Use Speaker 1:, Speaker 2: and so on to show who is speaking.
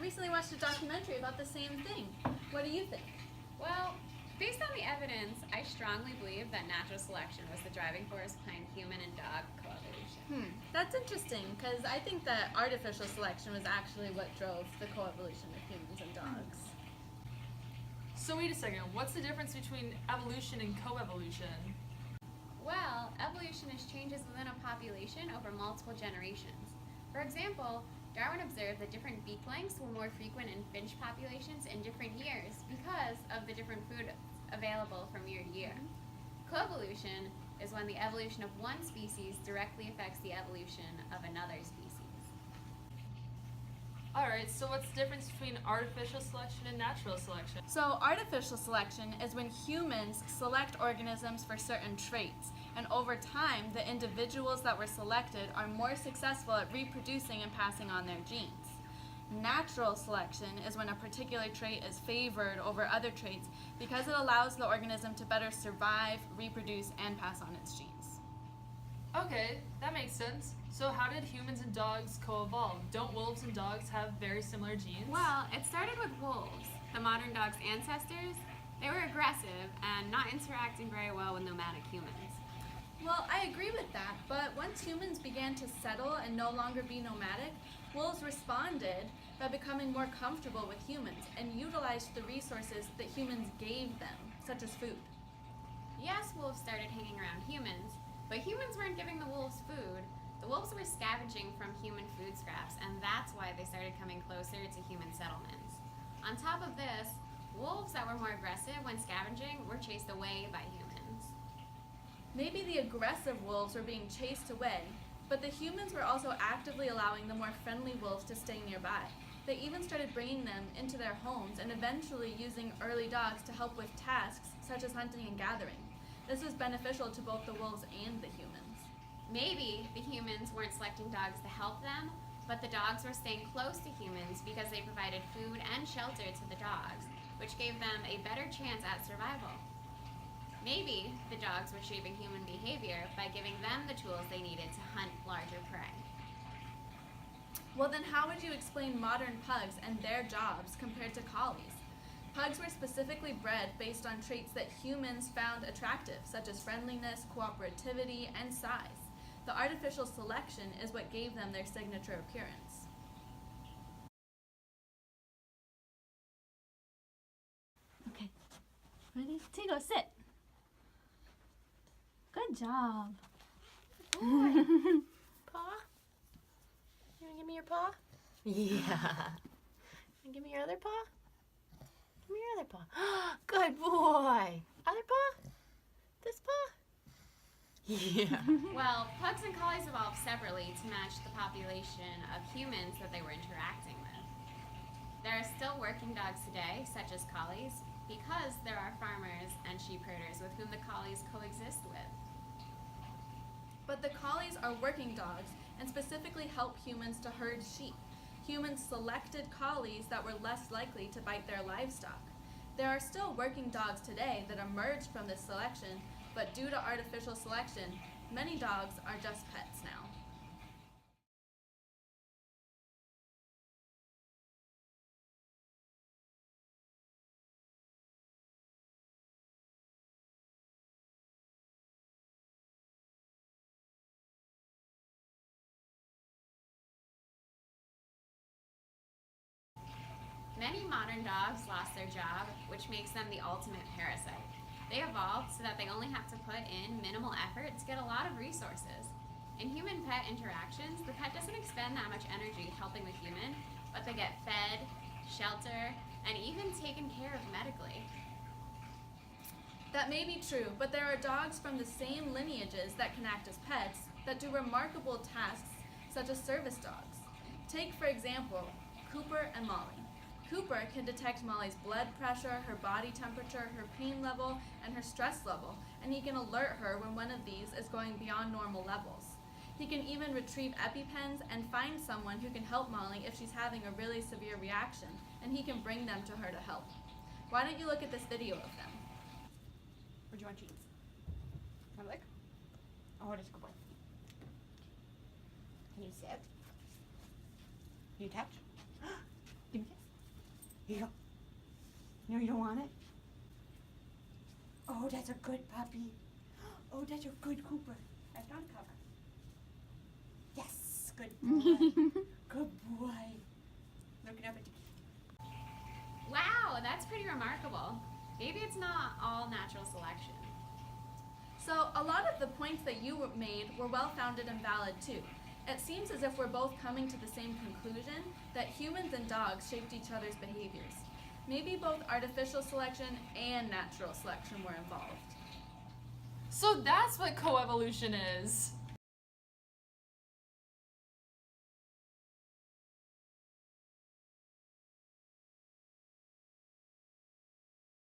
Speaker 1: recently watched a documentary about the same thing. What do you think?
Speaker 2: Well, based on the evidence, I strongly believe that natural selection was the driving force behind human and dog coevolution.
Speaker 1: That's interesting because I think that artificial selection was actually what drove the coevolution of humans and dogs.
Speaker 3: So wait a second, what's the difference between evolution and coevolution?
Speaker 2: Well, evolution is changes within a population over multiple generations. For example, Darwin observed that different beak lengths were more frequent in finch populations in different years because of the different food available from year to year. Coevolution is when the evolution of one species directly affects the evolution of another species.
Speaker 3: Alright, so what's the difference between artificial selection and natural selection?
Speaker 1: So artificial selection is when humans select organisms for certain traits, and over time, the individuals that were selected are more successful at reproducing and passing on their genes. Natural selection is when a particular trait is favored over other traits because it allows the organism to better survive, reproduce, and pass on its genes.
Speaker 3: Okay, that makes sense. So how did humans and dogs co-evolve? Don't wolves and dogs have very similar genes?
Speaker 2: Well, it started with wolves, the modern dog's ancestors. They were aggressive and not interacting very well with nomadic humans.
Speaker 1: Well, I agree with that, but once humans began to settle and no longer be nomadic, wolves responded by becoming more comfortable with humans and utilized the resources that humans gave them, such as food.
Speaker 2: Yes, wolves started hanging around humans, but humans weren't giving the wolves food. The wolves were scavenging from human food scraps, and that's why they started coming closer to human settlements. On top of this, wolves that were more aggressive when scavenging were chased away by humans.
Speaker 1: Maybe the aggressive wolves were being chased away, but the humans were also actively allowing the more friendly wolves to stay nearby. They even started bringing them into their homes and eventually using early dogs to help with tasks such as hunting and gathering. This was beneficial to both the wolves and the humans.
Speaker 2: Maybe the humans weren't selecting dogs to help them, but the dogs were staying close to humans because they provided food and shelter to the dogs, which gave them a better chance at survival. Maybe the dogs were shaping human behavior by giving them the tools they needed to hunt larger prey.
Speaker 1: Well, then how would you explain modern pugs and their jobs compared to collies? Pugs were specifically bred based on traits that humans found attractive, such as friendliness, cooperativity, and size. The artificial selection is what gave them their signature appearance. Okay, ready? Tigo, sit. Good job.
Speaker 4: Boy. Paw? You wanna give me your paw? Yeah. And give me your other paw? Give me your other paw. Good boy. Other paw? This paw? Yeah.
Speaker 2: Well, pugs and collies evolved separately to match the population of humans that they were interacting with. There are still working dogs today, such as collies, because there are farmers and sheep herders with whom the collies coexist with.
Speaker 1: But the collies are working dogs and specifically help humans to herd sheep. Humans selected collies that were less likely to bite their livestock. There are still working dogs today that emerged from this selection, but due to artificial selection, many dogs are just pets now.
Speaker 2: Many modern dogs lost their job, which makes them the ultimate parasite. They evolved so that they only have to put in minimal effort to get a lot of resources. In human-pet interactions, the pet doesn't expend that much energy helping the human, but they get fed, shelter, and even taken care of medically.
Speaker 1: That may be true, but there are dogs from the same lineages that can act as pets that do remarkable tasks such as service dogs. Take, for example, Cooper and Molly. Cooper can detect Molly's blood pressure, her body temperature, her pain level, and her stress level, and he can alert her when one of these is going beyond normal levels. He can even retrieve EpiPens and find someone who can help Molly if she's having a really severe reaction, and he can bring them to her to help. Why don't you look at this video of them?
Speaker 4: Where do you want cheese? Want to lick? Oh, what is good boy? Can you sit? Can you touch? Give me a kiss.
Speaker 5: Here you go. No, you don't want it? Oh, that's a good puppy. Oh, that's a good Cooper. That's on cover. Yes, good boy. Good boy. Looking up at the...
Speaker 2: Wow, that's pretty remarkable. Maybe it's not all natural selection.
Speaker 1: So a lot of the points that you made were well-founded and valid too. It seems as if we're both coming to the same conclusion, that humans and dogs shaped each other's behaviors. Maybe both artificial selection and natural selection were involved.
Speaker 3: So that's what coevolution is.